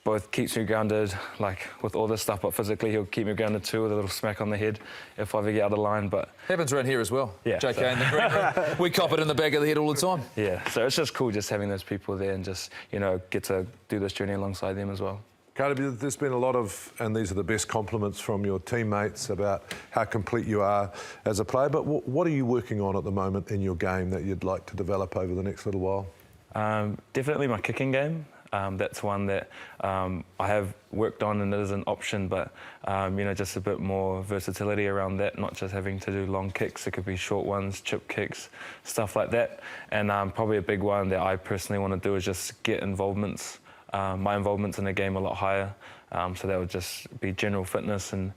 both keeps me grounded, like with all this stuff, but physically he'll keep me grounded too with a little smack on the head if I ever get out of line. But happens around here as well. Yeah, JK in the green room. We cop it in the back of the head all the time. Yeah, so it's just cool just having those people there and just get to do this journey alongside them as well. Caleb, there's been a lot of, and these are the best compliments from your teammates about how complete you are as a player, but what are you working on at the moment in your game that you'd like to develop over the next little while? Definitely my kicking game. That's one that I have worked on and it is an option, but just a bit more versatility around that, not just having to do long kicks. It could be short ones, chip kicks, stuff like that. And probably a big one that I personally want to do is just get involvements, my involvements in the game a lot higher. So that would just be general fitness and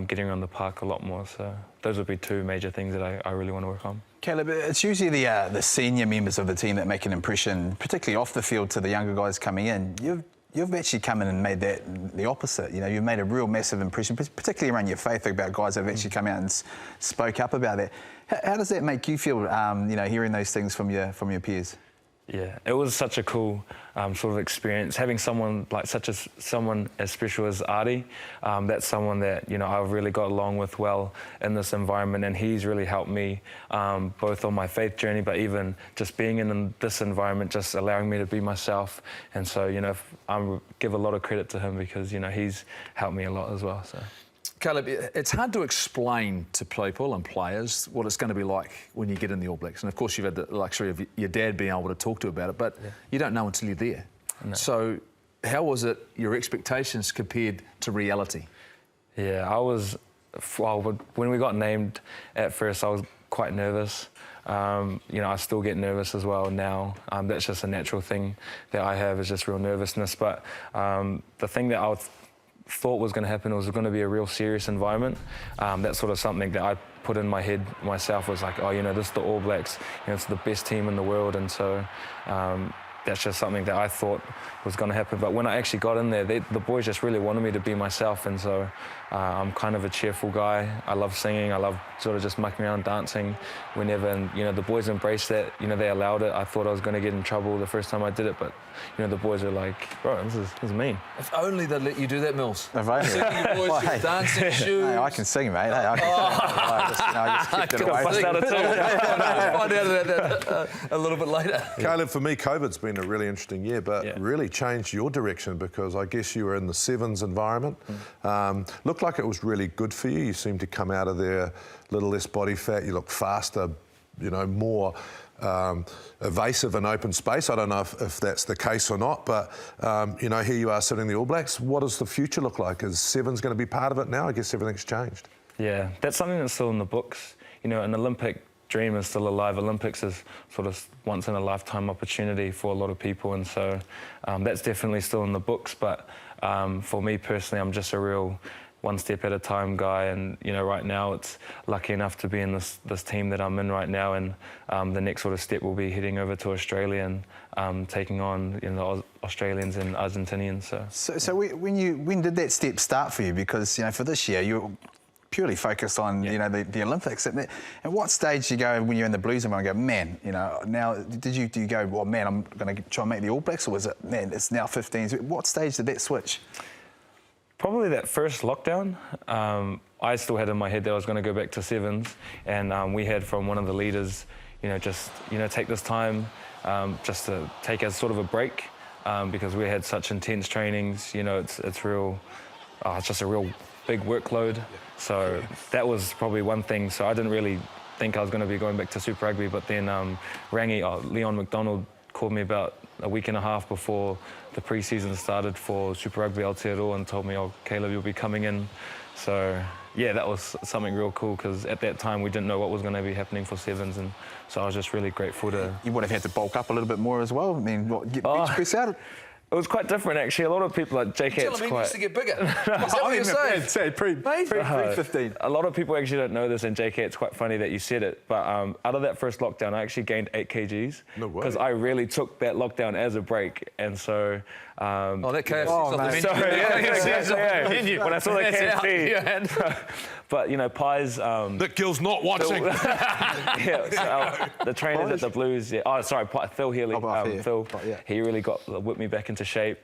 getting around the park a lot more. So those would be two major things that I really want to work on. Caleb, it's usually the senior members of the team that make an impression, particularly off the field, to the younger guys coming in. You've actually come in and made that the opposite. You've made a real massive impression, particularly around your faith, about guys that have actually come out and spoke up about that. How does that make you feel, hearing those things from your peers? Yeah, it was such a cool sort of experience. Having someone like someone as special as Artie, that's someone that I've really got along with well in this environment, and he's really helped me both on my faith journey, but even just being in this environment, just allowing me to be myself. And so I give a lot of credit to him because he's helped me a lot as well. So. Caleb, it's hard to explain to people and players what it's going to be like when you get in the All Blacks. And of course, you've had the luxury of your dad being able to talk to you about it, but you don't know until you're there. No. So how was it, your expectations compared to reality? Yeah, when we got named at first, I was quite nervous. I still get nervous as well now. That's just a natural thing that I have, is just real nervousness. But the thing that I thought was going to happen was going to be a real serious environment. That's sort of something that I put in my head myself, was like, this is the All Blacks, it's the best team in the world. And so that's just something that I thought was going to happen. But when I actually got in there, the boys just really wanted me to be myself, and so I'm kind of a cheerful guy. I love singing. I love sort of just mucking around, dancing whenever, and the boys embraced that. They allowed it. I thought I was going to get in trouble the first time I did it, but the boys are like, bro, this is mean. If only they'd let you do that, Mills. If only. Singing your voice, your dancing shoes. Hey, I can sing, mate. Hey, I just kept it away. Bust out a two. Find out about that a little bit later. Caleb, for me, COVID's been a really interesting year, but really changed your direction because I guess you were in the sevens environment. Looked like it was really good for you. You seemed to come out of there a little less body fat. You look faster, more evasive in open space. I don't know if that's the case or not, but, here you are sitting in the All Blacks. What does the future look like? Is sevens going to be part of it now? I guess everything's changed. Yeah, that's something that's still in the books. An Olympic dream is still alive. Olympics is sort of once in a lifetime opportunity for a lot of people, and so that's definitely still in the books. But for me personally, I'm just a real one step at a time guy, and right now it's lucky enough to be in this team that I'm in right now, and the next sort of step will be heading over to Australia and taking on the Australians and Argentinians. So when did that step start for you? Because for this year you purely focused on the Olympics. At what stage do you go when you're in the Blues and go, man, now do you go, well, man, I'm going to try and make the All Blacks, or was it, man, it's now 15? What stage did that switch? Probably that first lockdown. I still had in my head that I was going to go back to sevens, and we had from one of the leaders, just take this time just to take as sort of a break because we had such intense trainings. It's real. It's just a real big workload. So that was probably one thing. So I didn't really think I was going to be going back to Super Rugby, but then Leon McDonald called me about a week and a half before the pre-season started for Super Rugby Aotearoa and told me, oh, Caleb, you'll be coming in. So, yeah, that was something real cool because at that time we didn't know what was going to be happening for sevens, and so I was just really grateful to... You would have had to bulk up a little bit more as well. I mean, get bench press out? It was quite different, actually. A lot of people, like JK, it's quite... used to get bigger. Is that what you're saying? Say pre-15. A lot of people actually don't know this, and JK, it's quite funny that you said it, but out of that first lockdown, I actually gained 8 kgs. No way. Because I really took that lockdown as a break, and so... that KFC's off the menu. Sorry, when I saw the KFC. But, Pies... That Gil's not watching. The trainers at the Blues... Yeah, Phil Healy. Phil, he really whipped me back into shape,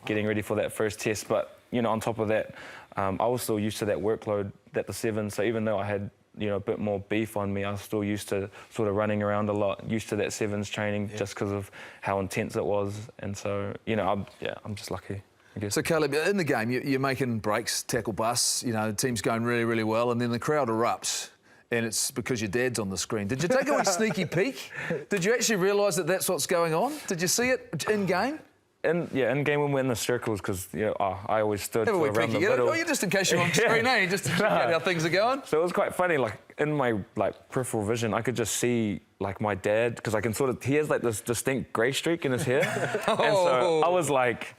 getting ready for that first test. But, on top of that, I was still used to that workload at the sevens. So even though I had, a bit more beef on me, I was still used to sort of running around a lot, used to that sevens training just because of how intense it was. And so, I'm just lucky. So, Caleb, in the game, you're making breaks, tackle busts, the team's going really, really well, and then the crowd erupts, and it's because your dad's on the screen. Did you take a wee sneaky peek? Did you actually realise that that's what's going on? Did you see it in game? In game when we're in the circles, because I always stood around the middle. Just in case you're on screen, just to check out how things are going. So it was quite funny. Like in my peripheral vision, I could just see my dad, because I can he has this distinct grey streak in his hair, and so I was like,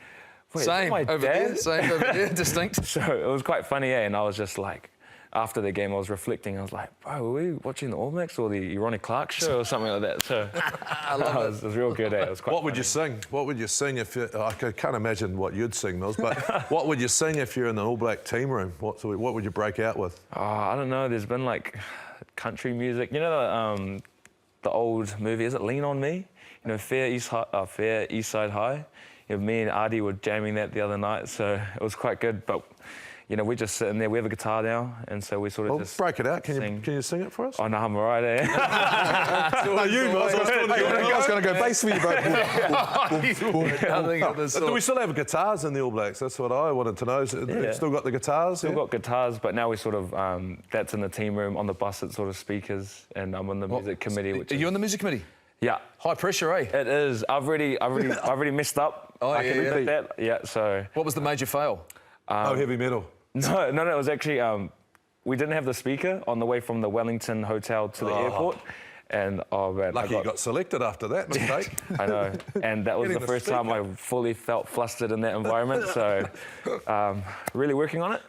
wait, same my over dad? there, same over there, distinct. So it was quite funny, and I was just like. After the game, I was reflecting. I was like, bro, were we watching the All Blacks or the Ronnie Clarke show or something like that? So I love it. It was real good. It was quite What would you sing? What would you sing if you... I can't imagine what you'd sing, Mills, but what would you sing if you're in the All Black team room? What would you break out with? I don't know. There's been country music. The old movie, is it Lean On Me? Fair East Side High. Me and Artie were jamming that the other night, so it was quite good. But we're just sitting there. We have a guitar now, and so we sort of just break it out. Can you sing it for us? Oh, no, I'm all right, eh? No, you, Mills. I was going to go bass for you, bro. Do we still have guitars in the All Blacks? That's what I wanted to know. Still got the guitars? Still got guitars, but now we sort of, that's in the team room. On the bus, it's sort of speakers, and I'm on the music committee. Are you on the music committee? Yeah. High pressure, eh? It is. I've already messed up. Oh, I can admit that. Yeah, so... What was the major fail? Heavy metal. No, it was actually... we didn't have the speaker on the way from the Wellington hotel to the airport. And oh man, Lucky you got selected after that mistake. I know, and that was the first time I fully felt flustered in that environment. So, really working on it.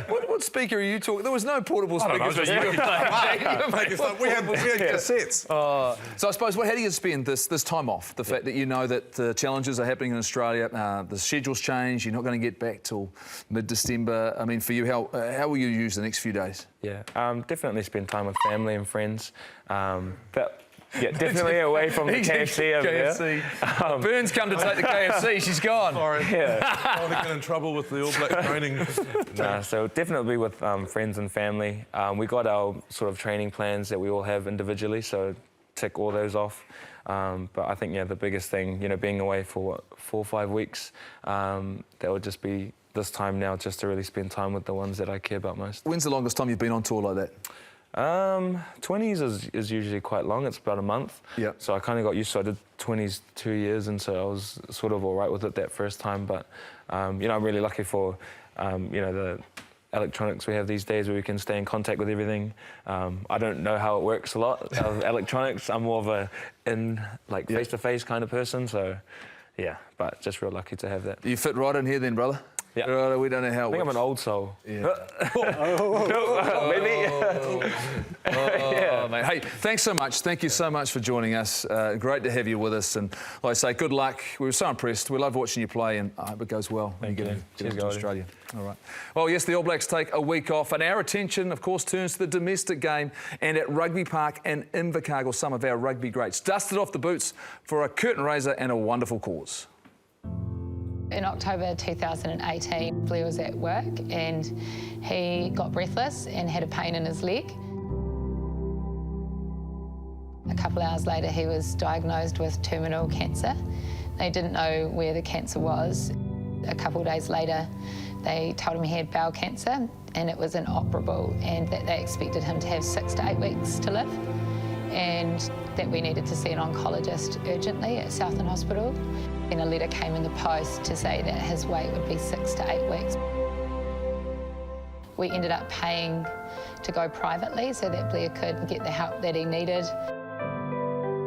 What speaker are you talking? There was no portable speakers when you were playing. We had cassettes. So I suppose, how do you spend this time off? The fact that you know that the challenges are happening in Australia, the schedule's changed, you're not going to get back till mid-December. I mean, for you, how will you use the next few days? Yeah, definitely spend time with family and friends. But yeah, definitely away from the KFC over there. Burns come to take the KFC, she's gone. Yeah. I want to get in trouble with the All Black training. Nah, so definitely with friends and family. We got our sort of training plans that we all have individually, so tick all those off. But I think, yeah, the biggest thing, being away for 4 or 5 weeks, that would just be this time now just to really spend time with the ones that I care about most. When's the longest time you've been on tour like that? 20s is usually quite long. It's about a month. Yeah. So I kind of got used to it. I did 20s 2 years, and so I was sort of all right with it that first time. But, I'm really lucky for, the electronics we have these days where we can stay in contact with everything. I don't know how it works a lot of electronics. I'm more of a face-to-face kind of person. So, yeah, but just real lucky to have that. You fit right in here then, brother? Yeah. We don't know how it works. I think I'm an old soul. Yeah. Maybe. Yeah. Mate. Hey, thanks so much. Thank you so much for joining us. Great to have you with us. And like I say, good luck. We were so impressed. We love watching you play, and I hope it goes well when you get into Australia. All right. Well, yes, the All Blacks take a week off, and our attention, of course, turns to the domestic game. And at Rugby Park in Invercargill, some of our rugby greats dusted off the boots for a curtain raiser and a wonderful cause. In October 2018, Blair was at work and he got breathless and had a pain in his leg. A couple of hours later, he was diagnosed with terminal cancer. They didn't know where the cancer was. A couple of days later, they told him he had bowel cancer and it was inoperable, and that they expected him to have 6 to 8 weeks to live, and that we needed to see an oncologist urgently at Southern Hospital. And a letter came in the post to say that his wait would be 6 to 8 weeks. We ended up paying to go privately so that Blair could get the help that he needed.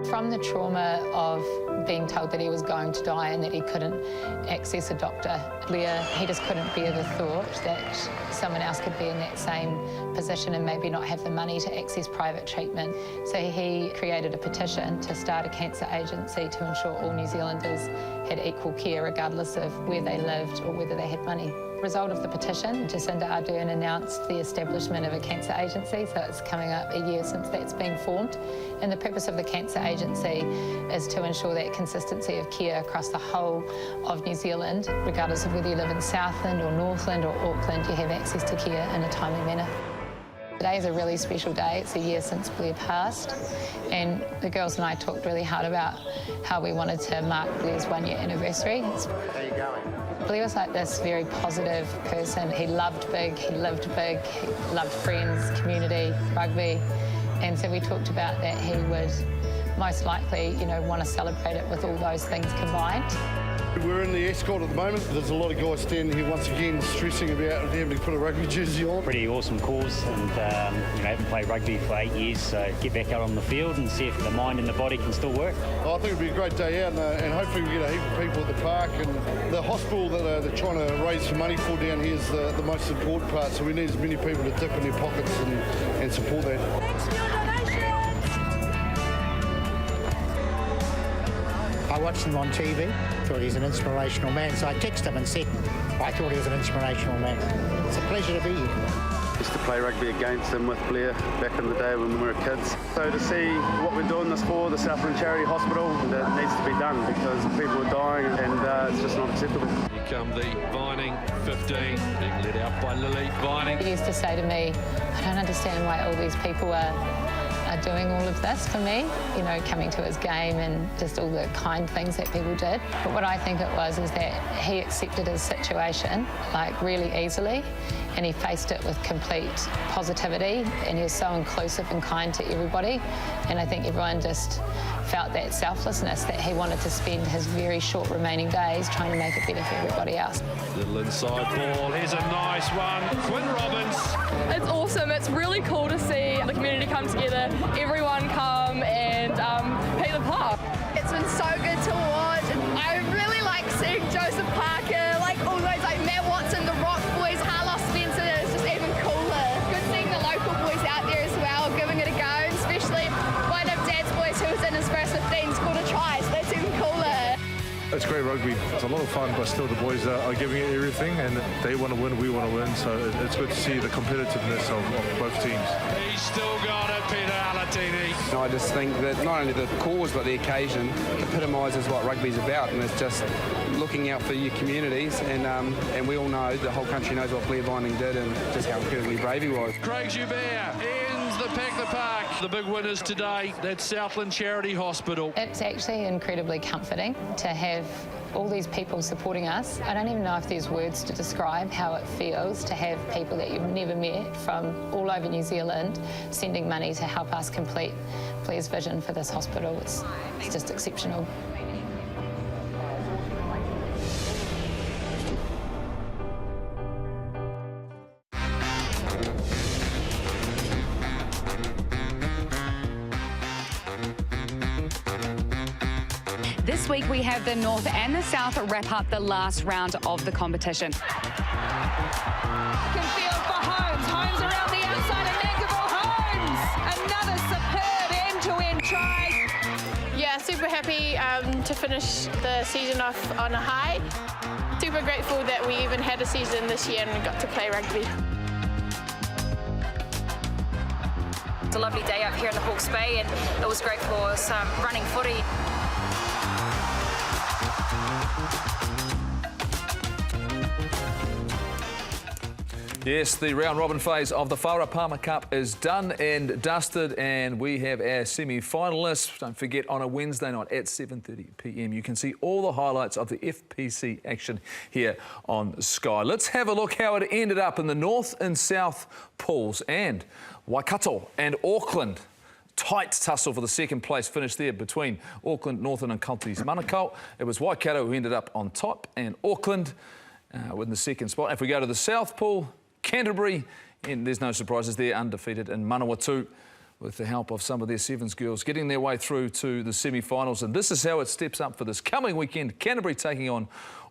From the trauma of being told that he was going to die and that he couldn't access a doctor, Blair, he just couldn't bear the thought that someone else could be in that same position and maybe not have the money to access private treatment. So he created a petition to start a cancer agency to ensure all New Zealanders had equal care regardless of where they lived or whether they had money. Result of the petition, Jacinda Ardern announced the establishment of a cancer agency, so it's coming up a year since that's been formed. And the purpose of the cancer agency is to ensure that consistency of care across the whole of New Zealand, regardless of whether you live in Southland or Northland or Auckland, you have access to care in a timely manner. Today is a really special day. It's a year since Blair passed, and the girls and I talked really hard about how we wanted to mark Blair's 1-year anniversary. How are you going? Blair was like this very positive person. He loved big, he lived big, he loved friends, community, rugby, and so we talked about that he would most likely, want to celebrate it with all those things combined. We're in the escort at the moment. There's a lot of guys standing here once again stressing about having to put a rugby jersey on. Pretty awesome cause, and haven't played rugby for 8 years, so get back out on the field and see if the mind and the body can still work. I think it'll be a great day out, and hopefully we get a heap of people at the park, and the hospital that they're trying to raise some money for down here is the most important part, so we need as many people to dip in their pockets and support that. Thanks for your donations! I watched him on TV, thought he's an inspirational man, so I texted him and said I thought he was an inspirational man. It's a pleasure to be here. Used to play rugby against him with Blair back in the day when we were kids. So to see what we're doing this for, the Southland Charity Hospital, that needs to be done because people are dying and it's just not acceptable. Here come the Vining 15, being led out by Lily Vining. He used to say to me, I don't understand why all these people are doing all of this for me, coming to his game and just all the kind things that people did. But what I think it was is that he accepted his situation, really easily, and he faced it with complete positivity, and he was so inclusive and kind to everybody, and I think everyone just felt that selflessness that he wanted to spend his very short remaining days trying to make it better for everybody else. Little inside ball, here's a nice one. Quinn Robbins. It's awesome. It's really cool to see the community come together, everyone come and play the part. It's been so good to watch. I really like seeing Joseph Parker, like all those like Matt Watson, the Rock boys, Carlos Spencer. It's just even cooler. Good seeing the local boys out there as well, giving it a go, and especially one of Dad's boys who was in his first 15 scored a try, so that's even cooler. It's great rugby. It's a lot of fun, but still the boys are giving it everything, and they want to win, we want to win, so it's good to see the competitiveness of both teams. He's still got it, Peter Alatini. I just think that not only the cause but the occasion epitomises what rugby's about, and it's just looking out for your communities, and we all know, the whole country knows what Blair Vining did and just how incredibly brave he was. Craig Joubert ends the Pack the Park. The big winners today, that's Southland Charity Hospital. It's actually incredibly comforting to have all these people supporting us. I don't even know if there's words to describe how it feels to have people that you've never met from all over New Zealand sending money to help us complete Blair's vision for this hospital. It's just exceptional. This week we have the North and the South wrap up the last round of the competition. Field for Holmes. Holmes around the outside of Mankaville. Holmes! Another superb end-to-end try. Yeah, super happy to finish the season off on a high. Super grateful that we even had a season this year and got to play rugby. It's a lovely day up here in the Hawke's Bay, and it was great for some running footy. Yes, the round-robin phase of the Whara Palmer Cup is done and dusted, and we have our semi-finalists. Don't forget, on a Wednesday night at 7:30 p.m, you can see all the highlights of the FPC action here on Sky. Let's have a look how it ended up in the North and South pools, and Waikato and Auckland. Tight tussle for the second place finish there between Auckland, Northern and Counties Manukau. It was Waikato who ended up on top, and Auckland in the second spot. If we go to the South pool, Canterbury, and there's no surprises there, undefeated in Manawatu with the help of some of their Sevens girls getting their way through to the semi-finals. And this is how it steps up for this coming weekend. Canterbury taking on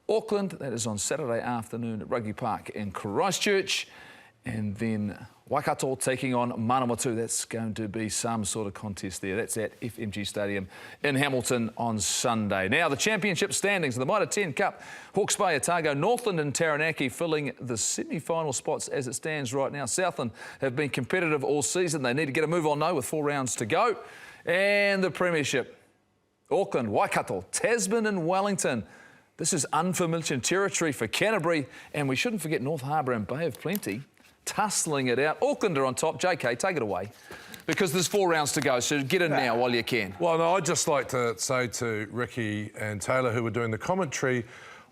Auckland. That is on Saturday afternoon at Rugby Park in Christchurch. And then Waikato taking on Manawatu. That's going to be some sort of contest there. That's at FMG Stadium in Hamilton on Sunday. Now, the championship standings of the Mitre 10 Cup. Hawke's Bay, Otago, Northland and Taranaki filling the semi-final spots as it stands right now. Southland have been competitive all season. They need to get a move on now with 4 rounds to go. And the Premiership. Auckland, Waikato, Tasman and Wellington. This is unfamiliar territory for Canterbury. And we shouldn't forget North Harbour and Bay of Plenty. Tussling it out. Auckland are on top. JK, take it away. Because there's 4 rounds to go, so get in now while you can. Well, no, I'd just like to say to Ricky and Taylor, who were doing the commentary,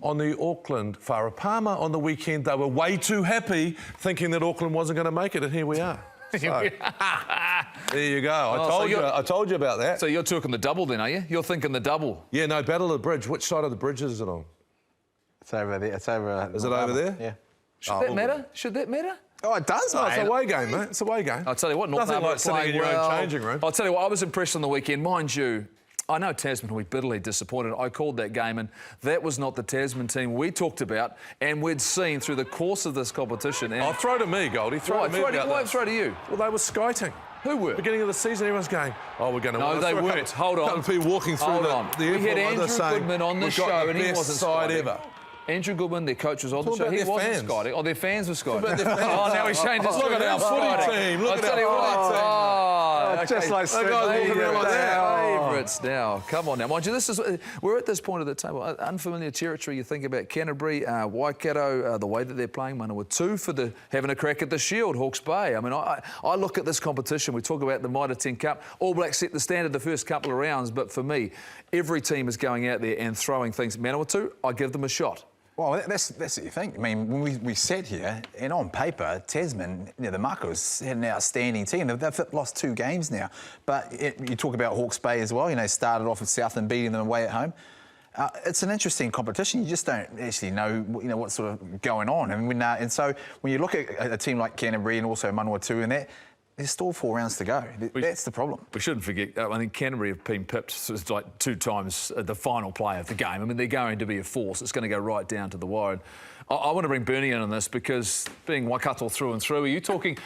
on the Auckland Whara Palmer on the weekend, they were way too happy thinking that Auckland wasn't going to make it, and here we are. So, there you go. I told you about that. So you're talking the double then, are you? You're thinking the double. Yeah, no, Battle of the Bridge. Which side of the bridge is it on? It's over there. It's over. Is it over there? Yeah. Should that matter? Should that matter? Oh, it does, no, mate. it's a away game, mate. It's a away game. I'll tell you what, North Nothing Harbour like sitting in your own changing room. I'll tell you what, I was impressed on the weekend. Mind you, I know Tasman will be bitterly disappointed. I called that game, and that was not the Tasman team we talked about and we'd seen through the course of this competition. And throw to me, Goldie. Throw to me. Why throw to you? Well, they were skiting. Who were? Beginning of the season, everyone's going, oh, we're going to win. No, they weren't. Hold on. A couple of people walking through Hold on. the We had airport, Andrew Goodman on the show, and he wasn't side skiting. ever. Andrew Goodman, their coach, was on the show. He wasn't skiting. Oh, their fans were skiting. Their fans. Oh, now he's changed his Look at our footy team. Look at our footy team. Oh, just like favourites now. Come on now. Mind you, we're at this point of the table. Unfamiliar territory. You think about Canterbury, Waikato, the way that they're playing. Manawatu for having a crack at the Shield, Hawke's Bay. I mean, I look at this competition. We talk about the Mitre 10 Cup. All Blacks set the standard the first couple of rounds, but for me, every team is going out there and throwing things. Manawatu, I give them a shot. Well, that's what you think. I mean, when we sat here, and on paper, Tasman, the Makos had an outstanding team. They've lost 2 games now. But you talk about Hawke's Bay as well. Started off with Southland beating them away at home. It's an interesting competition. You just don't actually know, what's sort of going on. And so when you look at a team like Canterbury and also Manawatu and that, there's still 4 rounds to go. That's the problem. We shouldn't forget, I think Canterbury have been pipped sort of like 2 times the final play of the game. I mean, they're going to be a force. It's going to go right down to the wire. And I want to bring Bernie in on this because being Waikato through and through,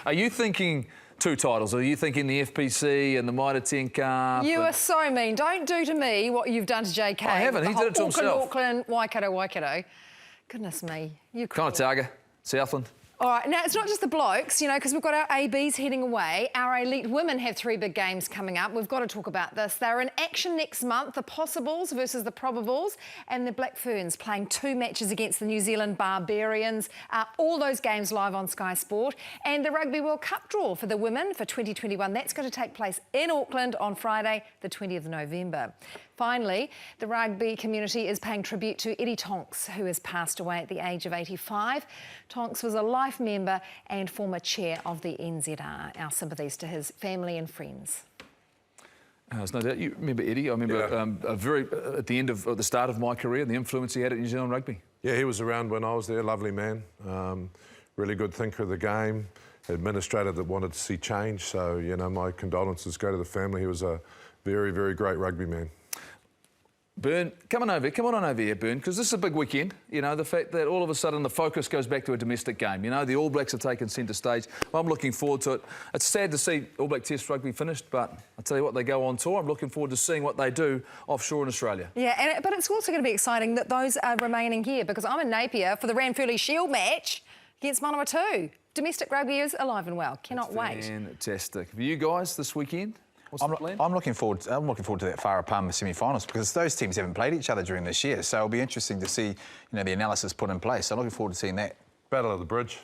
are you thinking 2 titles? Or are you thinking the FPC and the Mitre 10 Cup? You are so mean. Don't do to me what you've done to JK. I haven't. He did it to himself. Auckland, Waikato. Goodness me. Conataga, Southland. All right, now it's not just the blokes, because we've got our ABs heading away. Our elite women have 3 big games coming up. We've got to talk about this. They're in action next month, the Possibles versus the Probables, and the Black Ferns playing 2 matches against the New Zealand Barbarians. All those games live on Sky Sport. And the Rugby World Cup draw for the women for 2021, that's going to take place in Auckland on Friday, the 20th of November. Finally, the rugby community is paying tribute to Eddie Tonks, who has passed away at the age of 85. Tonks was a life member and former chair of the NZR. Our sympathies to his family and friends. There's no doubt. You remember Eddie? I remember at the end of the start of my career, the influence he had at New Zealand Rugby. Yeah, he was around when I was there. Lovely man. Really good thinker of the game. Administrator that wanted to see change. So, my condolences go to the family. He was a very, very great rugby man. Bern, come on over here, Bern, because this is a big weekend. The fact that all of a sudden the focus goes back to a domestic game. The All Blacks have taken centre stage. I'm looking forward to it. It's sad to see All Black Test rugby finished, but I tell you what, they go on tour. I'm looking forward to seeing what they do offshore in Australia. Yeah, but it's also going to be exciting that those are remaining here, because I'm in Napier for the Ranfurly Shield match against Manawatu. Domestic rugby is alive and well. Cannot wait. Fantastic. For you guys this weekend? I'm looking forward to that Farah Palmer semi-finals, because those teams haven't played each other during this year. So it'll be interesting to see, the analysis put in place. So I'm looking forward to seeing that. Battle of the Bridge.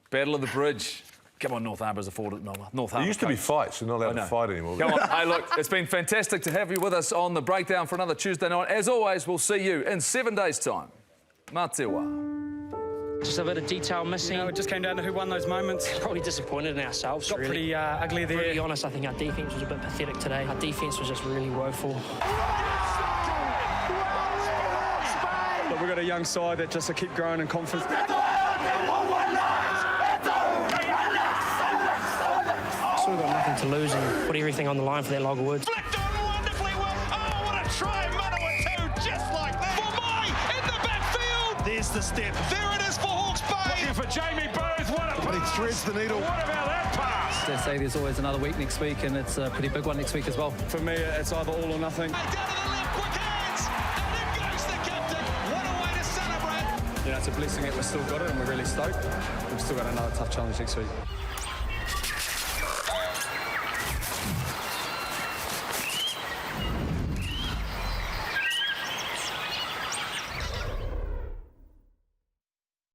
Battle of the Bridge. Come on, North Harbour's afforded. No, North Harbour. There used to be fights. You're not allowed to fight anymore. Come on. Hey, look, it's been fantastic to have you with us on the breakdown for another Tuesday night. As always, we'll see you in 7 days' time. Mā te wā. Just a bit of detail missing. It just came down to who won those moments. Probably disappointed in ourselves. Got really. pretty ugly there. To be honest, I think our defence was a bit pathetic today. Our defence was just really woeful. But we've got a young side that just keep growing in confidence. So we've got nothing to lose and put everything on the line for that log of wood. Flicked on wonderfully well. Oh, what a try. Manawatu, just like that. For Mai in the backfield. There's the step. There it is for Hawke's Bay. Looking for Jamie Booth. What a pass. But he threads the needle. What about that pass? They say there's always another week next week, and it's a pretty big one next week as well. For me, it's either all or nothing. Down to the left, quick hands. And in goes the captain. What a way to celebrate. It's a blessing that we've still got it, and we're really stoked. We've still got another tough challenge next week.